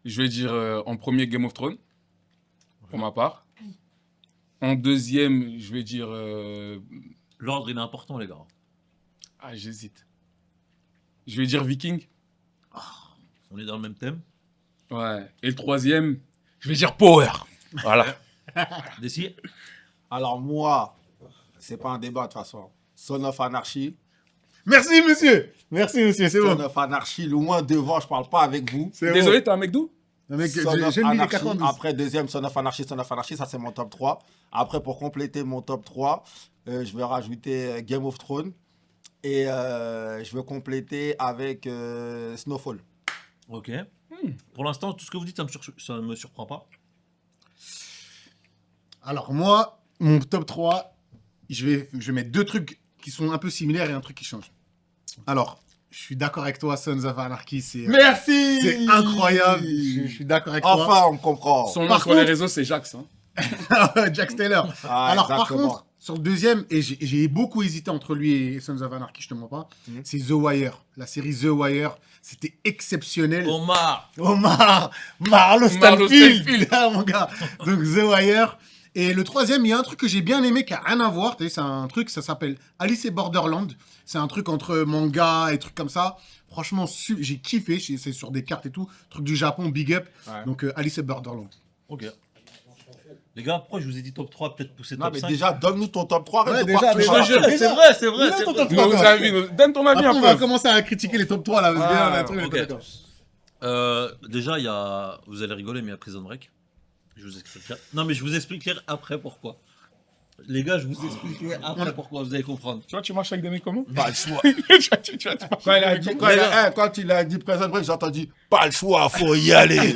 Je vais dire en premier Game of Thrones, pour ma part. En deuxième, je vais dire... L'ordre, il est important, les gars. Ah, j'hésite. Je vais dire Viking. On est dans le même thème. Ouais. Et le troisième, je vais dire Power. Voilà. Dessy. Alors, moi, c'est pas un débat de toute façon. Son of Anarchy. Merci, monsieur. Merci, monsieur, c'est Son bon. of Anarchy, loin devant, je parle pas avec vous. C'est Désolé, t'es un mec d'où? Le mec, Son of j'ai mis les Anarchy. 92. Après, deuxième, Son of Anarchy, ça c'est mon top 3. Après, pour compléter mon top 3, je vais rajouter Game of Thrones. Et je vais compléter avec Snowfall. Ok. Pour l'instant, tout ce que vous dites, ça me surprend pas. Alors moi, mon top 3, je vais mettre deux trucs qui sont un peu similaires et un truc qui change. Alors, je suis d'accord avec toi, Sons of Anarchy, Merci. c'est incroyable. Je suis d'accord avec toi. Enfin, on me comprend. Son nom Par sur les contre- réseaux, c'est Jax. Hein. Jack Taylor. Ah, Alors par exactement. contre, sur le deuxième, et j'ai beaucoup hésité entre lui et Sons of Anarchy, je te mens pas, c'est The Wire. La série The Wire, c'était exceptionnel. Omar. Marlo Stanfield, Stanfield. Ah, mon gars. Donc The Wire. Et le troisième, il y a un truc que j'ai bien aimé qui a rien à voir. C'est un truc, ça s'appelle Alice et Borderland. C'est un truc entre manga et trucs comme ça. Franchement, j'ai kiffé. C'est sur des cartes et tout. Truc du Japon, big up. Ouais. Donc Alice et Borderland. Ok. Les gars, pourquoi je vous ai dit top 3, peut-être pousser Non, top mais 5? déjà, donne-nous ton top 3. Ouais, arrête de déjà, partir. mais Voilà. je- C'est vrai, c'est vrai. Dis-le, c'est ton vrai. top 3. Nos avis, donne ton avis Après, un on va peu. commencer à critiquer les top 3 là. Parce que Ah, là, le truc, ok. d'accord. Déjà, il y a. Vous allez rigoler, mais il y a Prison Break. Je vous expliquerai. Non, mais je vous expliquerai après pourquoi. Les gars, je vous expliquerai après pourquoi, vous allez comprendre. Tu vois, tu marches avec des mecs comment Pas le choix. tu marches Quand il a avec dit, des mecs quand il a dit Prison Break, j'ai entendu pas le choix, faut y aller.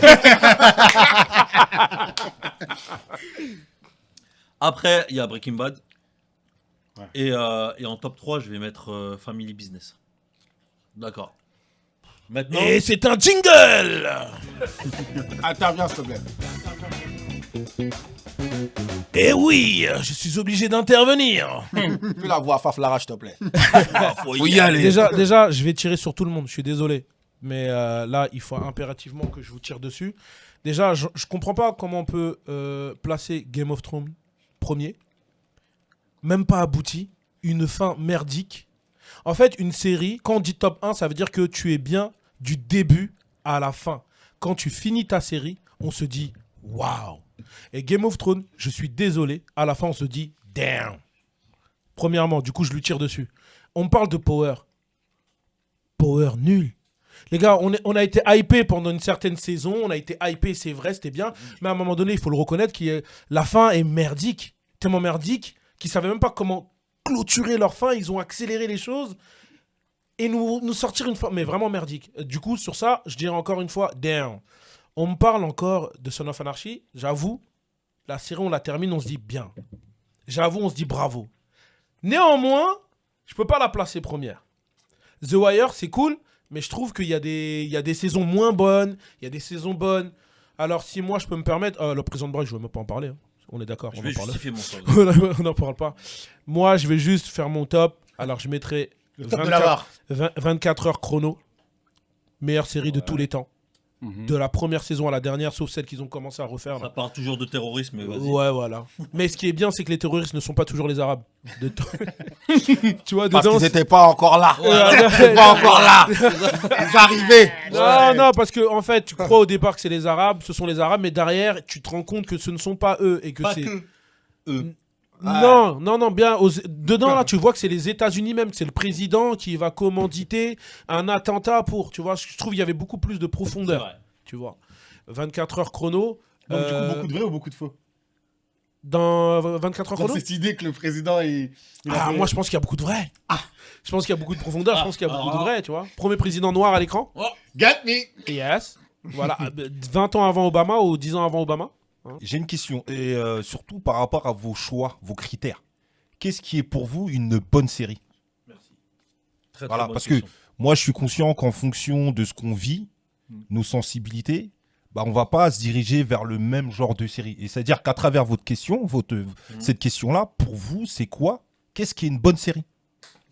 Après, il y a Breaking Bad. Et en top 3, je vais mettre Family Business. D'accord. Maintenant. Et c'est un jingle. Interviens, s'il te plaît. Eh oui, je suis obligé d'intervenir. Fais la voix à Faflara, s'il te plaît. Faut y aller. Déjà, je vais tirer sur tout le monde, je suis désolé. Mais là, il faut impérativement que je vous tire dessus. Déjà, je comprends pas comment on peut placer Game of Thrones premier. Même pas abouti. Une fin merdique. En fait, une série, quand on dit top 1, ça veut dire que tu es bien du début à la fin. Quand tu finis ta série, on se dit waouh. Et Game of Thrones, je suis désolé, à la fin, on se dit damn. Premièrement, du coup, je lui tire dessus. On me parle de Power. Power nul. Les gars, on a été hypé pendant une certaine saison, on a été hypé, c'est vrai, c'était bien, mais à un moment donné, il faut le reconnaître, la fin est merdique, tellement merdique, qu'ils ne savaient même pas comment clôturer leur fin, ils ont accéléré les choses, et nous sortir une fin, mais vraiment merdique. Du coup, sur ça, je dirais encore une fois, damn. On me parle encore de Son of Anarchy, j'avoue, la série, on la termine, on se dit bien. J'avoue, on se dit bravo. Néanmoins, je peux pas la placer première. The Wire, c'est cool, mais je trouve qu'il y a des saisons moins bonnes, il y a des saisons bonnes. Alors, si moi, je peux me permettre... le Prison Break, je ne vais même pas en parler. Hein. On est d'accord, Je on vais en parle. justifier mon choix. On n'en parle pas. Moi, je vais juste faire mon top. Alors, je mettrai top de la barre. 24 heures chrono. Meilleure série de tous les temps. De la première saison à la dernière, sauf celle qu'ils ont commencé à refaire. Ça Là. parle toujours de terrorisme, mais vas-y. Ouais, voilà. Mais ce qui est bien, c'est que les terroristes ne sont pas toujours les Arabes. Tu vois, Parce dedans... qu'ils n'étaient pas encore là. Ouais, Pas encore là. Ils arrivaient. Non, parce que en fait, tu crois au départ que c'est les Arabes, ce sont les Arabes, mais derrière, tu te rends compte que ce ne sont pas eux et que Pas c'est. que eux. Non, bien. Dedans, là, tu vois que c'est les États-Unis même, c'est le président qui va commanditer un attentat pour. Tu vois, je trouve qu'il y avait beaucoup plus de C'est profondeur. vrai. Tu vois. 24 heures chrono. Donc, du coup, beaucoup de vrai ou beaucoup de faux Dans 24 heures Dans chrono cette idée que le président, il a fait- moi, je pense qu'il y a beaucoup de vrai. Je pense qu'il y a beaucoup de profondeur, je pense qu'il y a beaucoup de vrai, tu vois. Premier président noir à l'écran. Got me. Yes. Voilà. 20 ans avant Obama ou 10 ans avant Obama. J'ai une question, et surtout par rapport à vos choix, vos critères. Qu'est-ce qui est pour vous une bonne série? Très, Voilà, bonne parce question. que moi, je suis conscient qu'en fonction de ce qu'on vit, nos sensibilités, bah, on va pas se diriger vers le même genre de série. Et c'est-à-dire qu'à travers votre question, cette question-là, pour vous, c'est quoi? Qu'est-ce qui est une bonne série?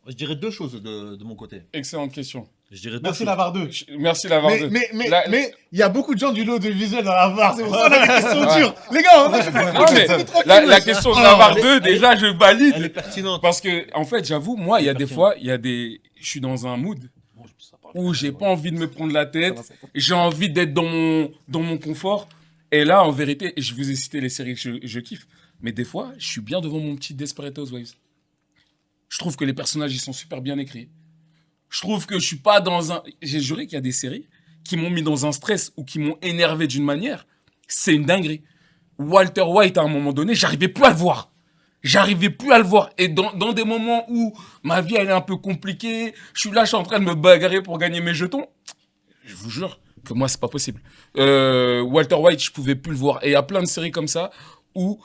Je dirais deux choses de mon côté. Excellente question. Je dirais deux Merci choses. Lavar 2. Merci d'avoir Mais La- il y a beaucoup de gens du lot de visuel dans la barre. C'est pour ça qu'on a des questions Ouais. dures. Les gars, on a Non, mais la question de Navarre 2, déjà, je Elle est valide. pertinente. Parce que, en fait, j'avoue, moi, il y a des fois, je suis dans un mood où j'ai pas envie de me prendre la tête, j'ai envie d'être dans mon confort. Et là, en vérité, je vous ai cité les séries que je kiffe, mais des fois, je suis bien devant mon petit Desperate Housewives. Je trouve que les personnages, ils sont super bien écrits. Je trouve que je suis pas dans un... J'ai juré qu'il y a des séries qui m'ont mis dans un stress ou qui m'ont énervé d'une manière, c'est une dinguerie. Walter White, à un moment donné, j'arrivais plus à le voir. Et dans des moments où ma vie elle est un peu compliquée, je suis en train de me bagarrer pour gagner mes jetons. Je vous jure que moi, c'est pas possible. Walter White, je pouvais plus le voir. Et il y a plein de séries comme ça où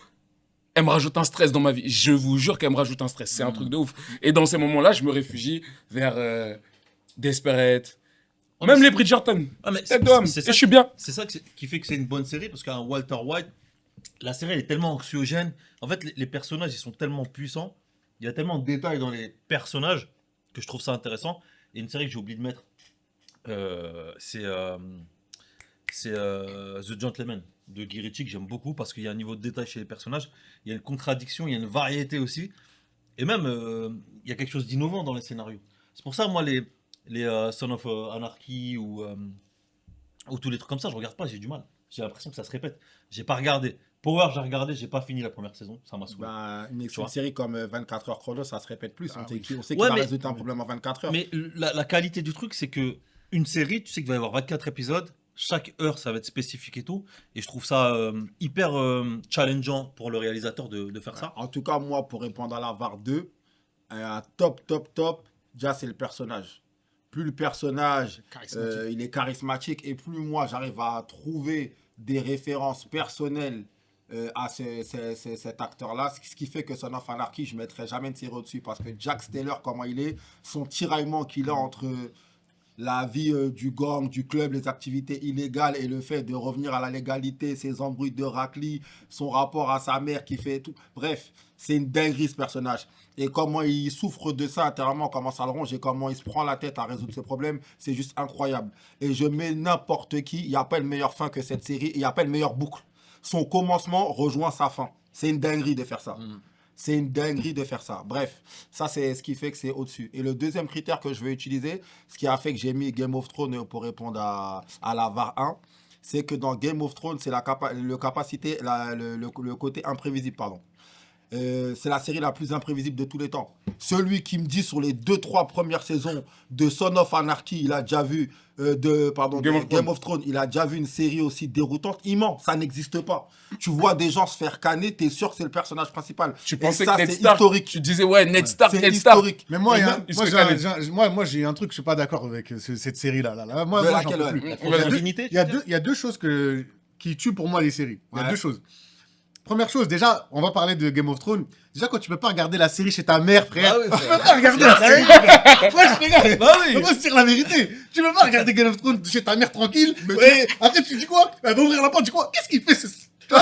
elle me rajoute un stress dans ma vie. Je vous jure qu'elle me rajoute un stress. C'est un truc de ouf. Et dans ces moments-là, je me réfugie vers Desperate. Même les Bridgerton. Ah, mais Tête d'homme. Et je suis bien. C'est ça qui fait que c'est une bonne série, parce qu'un Walter White, la série elle est tellement anxiogène. En fait, les personnages, ils sont tellement puissants. Il y a tellement de détails dans les personnages que je trouve ça intéressant. Et une série que j'ai oublié de mettre, c'est The Gentleman de Guy Ritchie, que j'aime beaucoup parce qu'il y a un niveau de détail chez les personnages. Il y a une contradiction, il y a une variété aussi. Et même, il y a quelque chose d'innovant dans les scénarios. C'est pour ça, moi, les Son of Anarchy ou tous les trucs comme ça, je regarde pas, j'ai du mal. J'ai l'impression que ça se répète. J'ai pas regardé. Power, j'ai regardé, j'ai pas fini la première saison, ça m'a saoulé. Une série comme 24 heures chrono, ça se répète plus. On sait qu'il Ouais, va mais- résulter un problème en 24 heures. Mais la qualité du truc, c'est que une série, tu sais qu'il va y avoir 24 épisodes, chaque heure, ça va être spécifique et tout. Et je trouve ça hyper challengeant pour le réalisateur de faire ça. En tout cas, moi, pour répondre à la VAR 2, un top, déjà, c'est le personnage. Plus le personnage, il est charismatique, et plus moi, j'arrive à trouver des références personnelles à cet acteur-là, ce qui fait que Son of Anarchy, je ne mettrai jamais une série au-dessus, parce que Jack Steller, comment il est, son tiraillement qu'il a entre la vie du gang, du club, les activités illégales et le fait de revenir à la légalité, ses embrouilles de raclis, son rapport à sa mère qui fait tout. Bref, c'est une dinguerie ce personnage. Et comment il souffre de ça intérieurement, comment ça le ronge et comment il se prend la tête à résoudre ses problèmes, c'est juste incroyable. Et je mets n'importe qui, il n'y a pas une meilleure fin que cette série, il n'y a pas une meilleure boucle. Son commencement rejoint sa fin. C'est une dinguerie de faire ça. C'est une dinguerie de faire ça. Bref, ça c'est ce qui fait que c'est au-dessus. Et le deuxième critère que je vais utiliser, ce qui a fait que j'ai mis Game of Thrones pour répondre à la VAR 1, c'est que dans Game of Thrones, c'est le côté imprévisible, pardon. C'est la série la plus imprévisible de tous les temps. Celui qui me dit sur les 2-3 premières saisons de Son of Anarchy, il a déjà vu Game of Thrones, il a déjà vu une série aussi déroutante, il ment, ça n'existe pas. Tu vois des gens se faire canner, t'es sûr que c'est le personnage principal. Tu Et pensais ça, que Ned c'est Stark, historique. tu disais ouais, Ned Stark. C'est historique. Mais moi, Et moi, même- j'ai un truc, je suis pas d'accord avec cette série-là. Moi, De j'en laquelle, peux ouais. plus. La dignité, Il y a deux choses qui tuent pour moi les séries. Il y a Ouais. deux choses. Première chose, déjà, on va parler de Game of Thrones. Déjà, quand tu peux pas regarder la série chez ta mère, frère, Ah oui, tu peux pas regarder la série. Moi, je regarde. Bah oui. On va se dire la vérité. Tu peux pas regarder Game of Thrones chez ta mère tranquille. Et après, tu dis quoi? Elle va ouvrir la porte, tu dis quoi? Qu'est-ce qu'il fait tu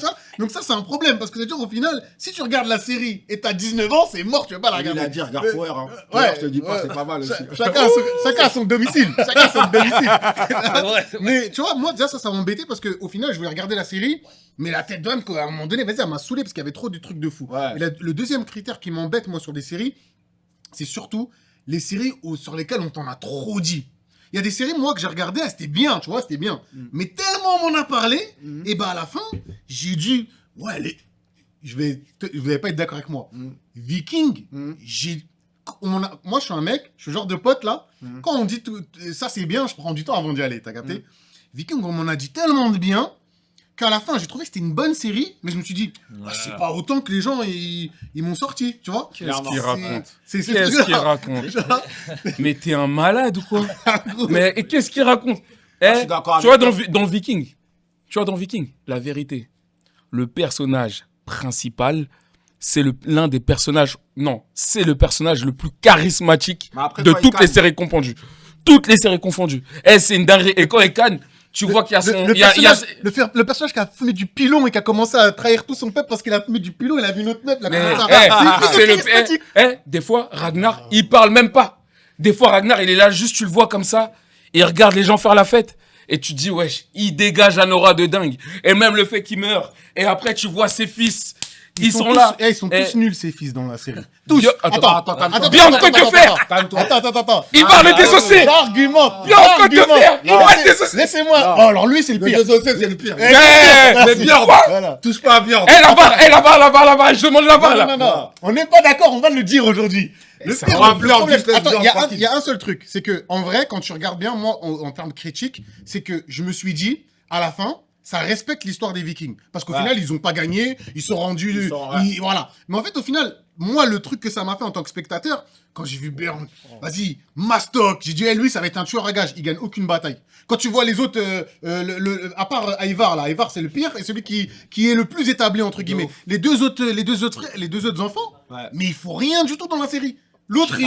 vois. Donc ça, c'est un problème. Parce que c'est-à-dire, au final, si tu regardes la série et t'as 19 ans, c'est mort, tu vas pas la Il regarder. a dit, regarde Power. Hein. Power, Ouais, je te dis pas, ouais. c'est pas mal aussi. Chacun a son domicile. Chacun a son domicile. Ouais. Mais tu vois, moi, déjà, ça m'embêtait parce qu'au final, je voulais regarder la série, mais la tête d'homme, à un moment donné, vas-y, elle m'a saoulé parce qu'il y avait trop de trucs de fou. Ouais. Et le deuxième critère qui m'embête, moi, sur des séries, c'est surtout les séries sur lesquelles on t'en a trop dit. Il y a des séries, moi, que j'ai regardées, c'était bien, tu vois, c'était bien. Mais tellement on m'en a parlé, et ben à la fin, j'ai dit, ouais, vous n'allez pas être d'accord avec moi. Viking, moi, je suis un mec, je suis le genre de pote, là, quand on dit ça, c'est bien, je prends du temps avant d'y aller, t'as capté? Viking, on m'en a dit tellement de bien, qu'à la fin, j'ai trouvé que c'était une bonne série, mais je me suis dit, c'est pas autant que les gens, ils m'ont sorti, tu vois? Qu'est-ce qu'il raconte? C'est Qu'est-ce qu'il raconte? Mais t'es un malade ou quoi? Mais et qu'est-ce qu'il raconte? je suis d'accord Tu vois, avec dans Viking, la vérité, le personnage principal, c'est l'un des personnages, non, c'est le personnage le plus charismatique Mais après, de quand il toutes les canne- séries confondues. Toutes les séries confondues. C'est une dinguerie. Et quand il canne, tu vois qu'il y a son... Le personnage qui a fumé du pilon et qui a commencé à trahir tout son peuple parce qu'il a fumé du pilon, il a vu une autre meuf. Mais, C'est c'est des fois, Ragnar, il parle même pas. Des fois, Ragnar, il est là, juste tu le vois comme ça, et il regarde les gens faire la fête. Et tu te dis, wesh, il dégage un aura de dingue. Et même le fait qu'il meurt, et après tu vois ses fils Ils sont là. Ils sont tous nuls, ces fils, dans la série. Tous. Attends. Bianco de fer. Attends. Il va le désosser. J'argumente. Bianco de fer. Il va le désosser. Laissez-moi. Oh, alors lui, c'est le pire. c'est le pire. Mais Bianco. Voilà. Touche pas à viande. Là-bas. Je demande là-bas, là. Non. On n'est pas d'accord, on va le dire aujourd'hui. ça pire, va le plus en problème- plus, laisse Attends, bien il tranquille. y a un seul truc, c'est que en vrai, quand tu regardes bien, moi, en termes critiques, c'est que je me suis dit, à la fin, ça respecte l'histoire des Vikings. Parce qu'au final, ils ont pas gagné, ils sont rendus... voilà. Mais en fait, au final, moi, le truc que ça m'a fait en tant que spectateur, quand j'ai vu Bern, vas-y, Mastoc, j'ai dit, lui, ça va être un tueur à gage, il gagne aucune bataille. Quand tu vois les autres, à part Ivar, là, Ivar, c'est le pire, et celui qui est le plus établi, entre guillemets. Les deux autres enfants, mais il faut rien du tout dans la série. L'autre,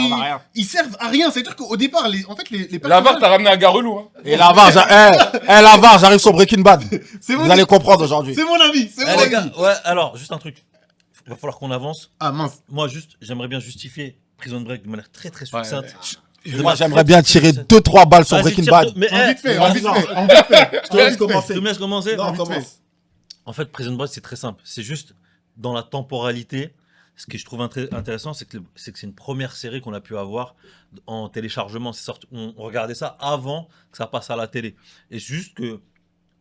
ils servent à rien. C'est-à-dire qu'au départ, les personnages... L'avare t'a ramené à Garelou. Hein. Et Lavar, j'arrive sur Breaking Bad. Vous Vous allez comprendre aujourd'hui. C'est mon avis. C'est mon les avis. gars, ouais, alors, juste un truc. Il va falloir qu'on avance. Ah mince. Moi, juste, j'aimerais bien justifier Prison Break de manière très très succincte. Moi, j'aimerais bien tirer 2-3 balles sur Vas-y, Breaking tire Bad. tout, mais, En vite fait, eh, en vite non. fait, en vite fait. Je te laisse commencer. tu me laisses commencer Non, vite commence. En fait, Prison Break, c'est très simple. C'est juste dans la temporalité. Ce que je trouve intéressant, c'est que c'est une première série qu'on a pu avoir en téléchargement. On regardait ça avant que ça passe à la télé. Et c'est juste que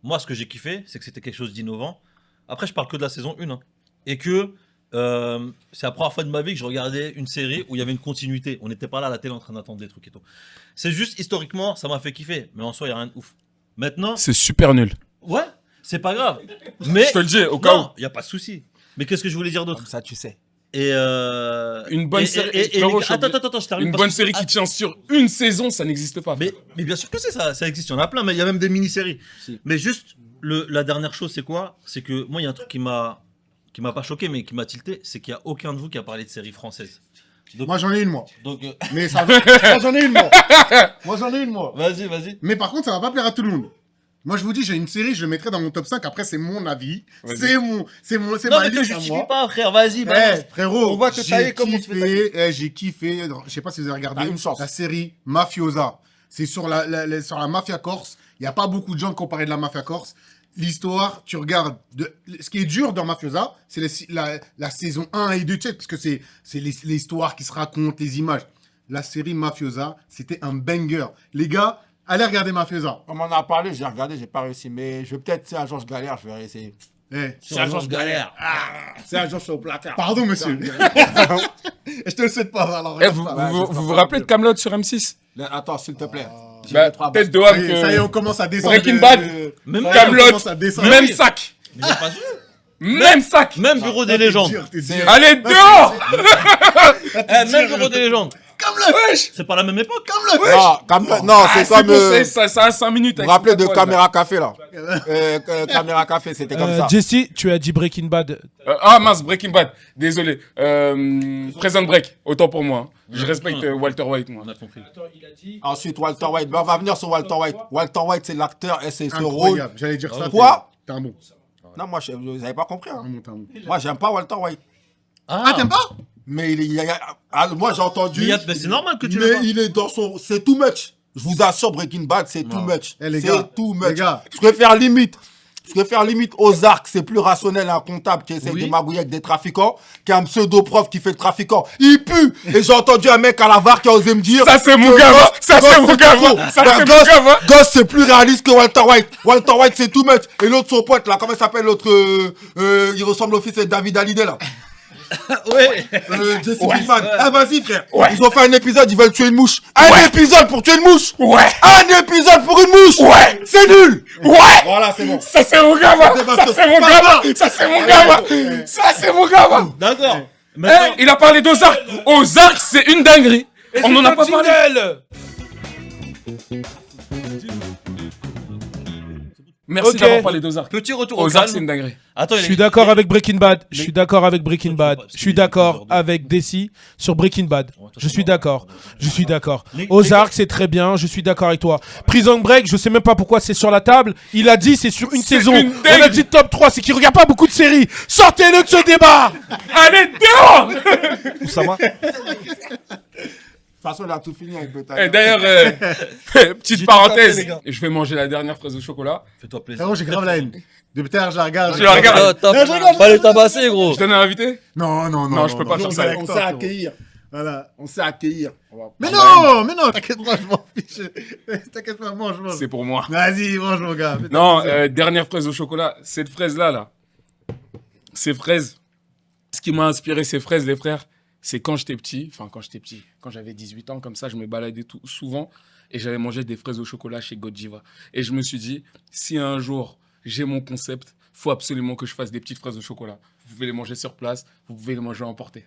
moi, ce que j'ai kiffé, c'est que c'était quelque chose d'innovant. Après, je parle que de la saison 1. Hein. Et que c'est la première fois de ma vie que je regardais une série où il y avait une continuité. On n'était pas là à la télé en train d'attendre des trucs et tout. C'est juste, historiquement, ça m'a fait kiffer. Mais en soi, il n'y a rien de ouf. Maintenant, C'est super nul. ouais, c'est pas grave. Mais Je te le dis, au cas où. non, il n'y a pas de souci. Mais qu'est-ce que je voulais dire d'autre? Comme ça, tu sais. Et Une bonne série. les Frérot, gars, attends, je termine. Une parce bonne que- série qui tient sur une saison, ça n'existe pas. mais bien sûr que c'est ça, ça existe. Il y en a plein, mais il y a même des mini-séries. Si. Mais juste, la dernière chose, c'est quoi? C'est que moi, il y a un truc qui m'a pas choqué, mais qui m'a tilté, c'est qu'il n'y a aucun de vous qui a parlé de séries françaises. Moi, j'en ai une, moi. Donc, Mais ça va. Moi, j'en ai une, moi. Moi, j'en ai une, moi. vas-y. Mais par contre, ça va pas plaire à tout le monde. Moi, je vous dis, j'ai une série, je le mettrai dans mon top 5. Après, c'est mon avis. Vas-y. C'est Non, ma mais te liste à justifie moi. pas, frère, vas-y, Eh, balance. frérot, On va te j'ai tailler comme on se fait j'ai kiffé. Je sais pas si vous avez regardé T'as une chance. la série Mafiosa. C'est sur la mafia corse. Il n'y a pas beaucoup de gens qui ont parlé de la mafia corse. L'histoire, tu regardes. Ce qui est dur dans Mafiosa, c'est la saison 1 et 2, tu sais, parce que c'est l'histoire qui se raconte, les images. La série Mafiosa, c'était un banger. Les gars, allez regarder Mafiosa. On m'en a parlé, j'ai regardé, j'ai pas réussi. Mais je vais peut-être, si un jour je galère, je vais essayer. Eh, Si un jour je galère. Si un jour je suis au placard. pardon, monsieur. Je te le souhaite pas. Alors, Eh, regarde vous pas. vous rappelez de Camelot sur M6? Attends, s'il te plaît. J'ai Bah, les 3 tête de Ça homme y est, ça y est, on que... commence à descendre. Breaking Bad. Même Ça y est, on Camelot. commence à descendre. Même sac. Mais y a pas sûr. Même sac. Même bureau des légendes. T'es dur. Allez, dehors. Même bureau des légendes. Wesh. C'est pas la même époque. Non, c'est Ah, comme. bon, ça a 5 minutes. Vous vous avec rappelez de cette poêle, là. Caméra Café là Caméra Café, c'était comme ça. Jesse, tu as dit Breaking Bad. Ah mince, Breaking Bad. Désolé. Prison Break. Autant pour moi. Hein. Je respecte Walter White, moi. On a compris. Ensuite, Walter White. Ben, on va venir sur Walter White. Walter White, c'est l'acteur et c'est ce rôle. Incroyable. J'allais dire ça. Quoi T'es un bon. Non, moi, vous avez pas compris. Hein. T'es un bon. Moi, j'aime pas Walter White. Ah, t'aimes pas? Mais moi, j'ai entendu. Mais c'est normal que tu Mais l'aies pas. il est dans son. C'est too much. Je vous assure, Breaking Bad, c'est too much. Eh, les C'est gars, too les much. gars. Je préfère limite Ozark, c'est plus rationnel un comptable qui essaie de magouiller avec des trafiquants qu'un pseudo-prof qui fait le trafiquant. Il pue. Et j'ai entendu un mec à la VAR qui a osé me dire. Ça, c'est mon que gars, Goss- ça, c'est Goss, mon gars, trop. ça, Ben, c'est mon Goss- gars, va. Goss, c'est plus réaliste que Walter White. Walter White, c'est too much. Et l'autre, son pote, là, comment il s'appelle l'autre il ressemble au fils de David Hallyday, là. Ouais. Jesse Pinkman. Ah, vas-y, frère. Ouais. Ils ont fait un épisode, ils veulent tuer une mouche. Un épisode pour tuer une mouche. Ouais. Un épisode pour une mouche. Ouais. C'est nul. Ouais. Voilà, c'est bon. Ça, c'est mon gars, va. Ça, c'est mon gars, va. Ça, c'est mon gars, va. Ça, c'est mon gars, va. D'accord. Eh, Maintenant, il a parlé d'Ozark. Ozark, c'est une dinguerie. On en a pas parlé. Merci Ok. d'avoir parlé d'Ozark. petit retour au Ozark, c'est calme. une dinguerie. Attends, Je suis d'accord avec Breaking Bad. Je suis d'accord avec Breaking Bad. Je suis d'accord avec Desi sur Breaking Bad. Je suis d'accord. Je suis d'accord. Ozark, c'est très bien. Je suis d'accord avec toi. Prison Break, je sais même pas pourquoi c'est sur la table. Il a dit c'est sur une saison. une On a dingue. dit top 3. C'est qu'il regarde pas beaucoup de séries. Sortez-le de ce débat. Allez, dehors. Oussama façon, il a tout fini avec le Et tailleur. d'ailleurs, petite J'ai parenthèse, tout capté, les gars. je vais manger la dernière fraise au chocolat. Fais-toi plaisir. Frérot, j'ai grave la haine. Depuis tout à l'heure, je la regarde. Tu la regardes. Pas les tabasser, gros. Je donne un invité. Non, Non, je peux pas faire ça. On sait accueillir. Voilà. On sait accueillir. Mais non, t'inquiète pas, je m'en fiche. T'inquiète pas, mange. C'est pour moi. Vas-y, mange, mon gars. Non, dernière fraise au chocolat. Cette fraise-là, là. Ces fraises. Ce qui m'a inspiré ces fraises, les frères, c'est quand j'étais petit. Enfin, quand j'avais 18 ans, comme ça, je me baladais souvent. Et j'avais mangé des fraises au chocolat chez Godiva. Et je me suis dit, si un jour j'ai mon concept, faut absolument que je fasse des petites fraises au chocolat. Vous pouvez les manger sur place, vous pouvez les manger à emporter.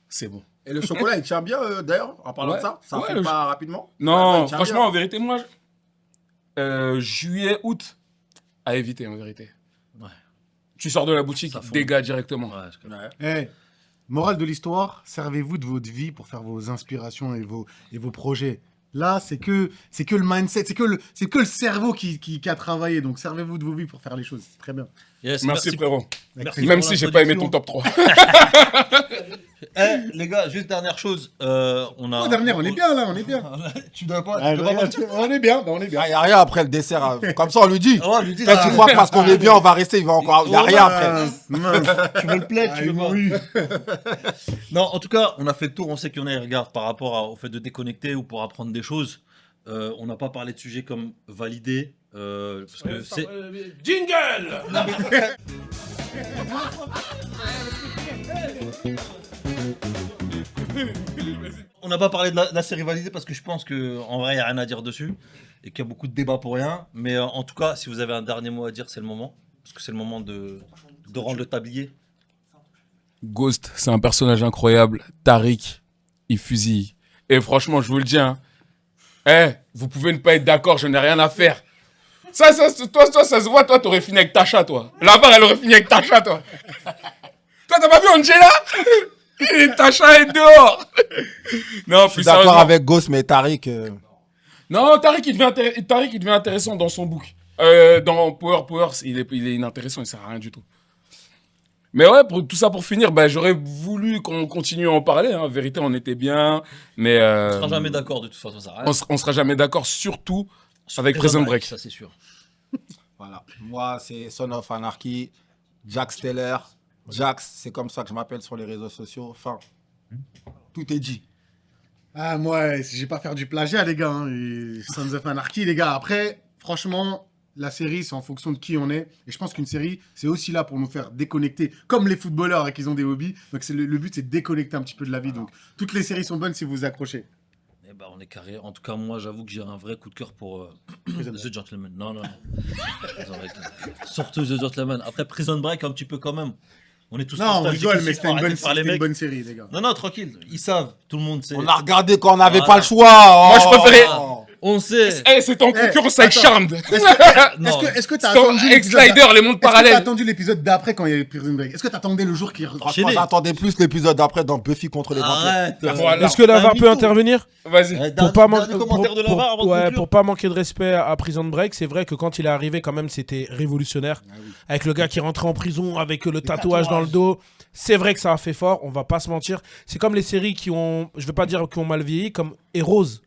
C'est bon. Et le chocolat, il tient bien, d'ailleurs, en parlant Ouais. de ça. Ça Ouais, fait le pas rapidement. Non, il tient franchement, bien. en vérité, moi, juillet, août, à éviter, en vérité. Ouais. Tu sors de la boutique, Ça fond. dégâts directement. Ouais, je connais. Ouais. Morale de l'histoire, servez-vous de votre vie pour faire vos inspirations et vos projets. Là, c'est que le mindset, c'est que le cerveau qui a travaillé. Donc, servez-vous de vos vies pour faire les choses. C'est très bien. Yes, Merci, frérot. Merci Même pour si j'ai pas aimé ton l'introduction. top 3. Eh, les gars, juste dernière chose. On a. Oh, dernière, on est bien là, on est bien. Tu dois pas. Ah, tu dois pas regarde, on est bien, on est Il bien. n'y a rien après le dessert. Hein. Comme ça, on lui dit. Oh, lui dis, Quand tu crois que parce qu'on est bien, on va rester, il va encore. Il n'y a rien après. tu veux le plaid, tu Ah, veux pas. oui. Non, en tout cas, on a fait le tour. On sait qu'il y en a, regarde, par rapport au fait de déconnecter ou pour apprendre des choses. On n'a pas parlé de sujets comme valider. Parce que c'est. Jingle. On n'a pas parlé de la série validée parce que je pense qu'en vrai, il n'y a rien à dire dessus et qu'il y a beaucoup de débats pour rien. Mais en tout cas, si vous avez un dernier mot à dire, c'est le moment. Parce que c'est le moment de rendre le tablier. Ghost, c'est un personnage incroyable. Tariq, il fusille. Et franchement, je vous le dis, hein. Vous pouvez ne pas être d'accord, je n'ai rien à faire. Toi, ça se voit, toi, t'aurais fini avec Tasha, toi. La barre, elle aurait fini avec Tasha, toi. Toi, t'as pas vu Angela? Et Tasha est dehors. Non, Je suis plus d'accord sérieusement. avec Ghost, mais Tariq. Non, Tariq, il devient intéressant dans son book. Dans Power, il est inintéressant, il sert à rien du tout. Mais ouais, tout ça pour finir, j'aurais voulu qu'on continue à en parler. Hein. En vérité, on était bien, mais... On sera jamais d'accord de toute façon. Ça sert à rien. On sera jamais d'accord, surtout avec Prison Prison Break. Ça, c'est sûr. Voilà. Moi, c'est Son of Anarchy, Jax Teller. Jax, c'est comme ça que je m'appelle sur les réseaux sociaux. Enfin, tout est dit. Ah, moi, j'ai pas faire du plagiat, les gars. Hein. Et Sons of Anarchy, les gars. Après, franchement, la série, c'est en fonction de qui on est. Et je pense qu'une série, c'est aussi là pour nous faire déconnecter, comme les footballeurs qui ont des hobbies. Donc, le but, c'est de déconnecter un petit peu de la vie. Donc, toutes les séries sont bonnes si vous vous accrochez. Eh ben, on est carré. En tout cas, moi, j'avoue que j'ai un vrai coup de cœur pour The Gentleman. Non. Prison Break. Surtout The Gentleman. Après, Prison Break, un petit peu quand même. On est tous Non, on nostalgiques rigole, ici, mais faut c'était arrêter de faire les une mecs. bonne série, les gars. Non, tranquille. Ils savent. Tout le monde sait. On a regardé quand on n'avait Voilà. pas le choix. Moi, je préférais- On sait. C'est en concurrence avec attends. Charmed. Non. Est-ce que t'as C'est en attendu l'épisode X-Slider, les mondes Est-ce que t'as parallèles. attendu l'épisode d'après quand il y avait Prison Break? Est-ce que t'attendais le jour qui... Franchement, Enchaîné. j'attendais plus l'épisode d'après dans Buffy contre les vampires. Arrête. Voilà. Est-ce que la T'as VAR mis peut tout. intervenir Vas-y. pour pas, Dernier commentaire de la VAR avant de ouais, conclure. pour pas manquer de respect à Prison Break, c'est vrai que quand il est arrivé, quand même, c'était révolutionnaire. Avec le gars qui rentrait en prison, avec le tatouage dans le dos. C'est vrai que ça a fait fort, on va pas se mentir. C'est comme les séries qui ont, je veux pas dire qui ont mal vieilli, comme Heroes.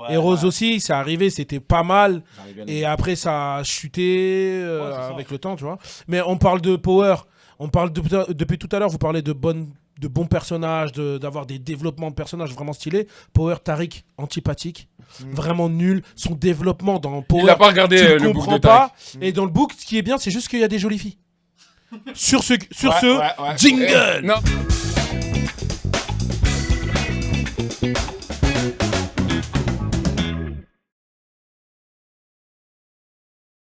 Heroes aussi, c'est arrivé, c'était pas mal. Et après, ça a chuté avec le temps, tu vois. Mais on parle de Power. On parle depuis tout à l'heure, vous parlez de bons personnages, d'avoir des développements de personnages vraiment stylés. Power, Tariq, antipathique, vraiment nul. Son développement dans Power, Il a pas regardé tu le le book comprends de Tariq. pas. Et dans le book, ce qui est bien, c'est juste qu'il y a des jolies filles. Sur ce, Ouais, ouais. jingle. Non.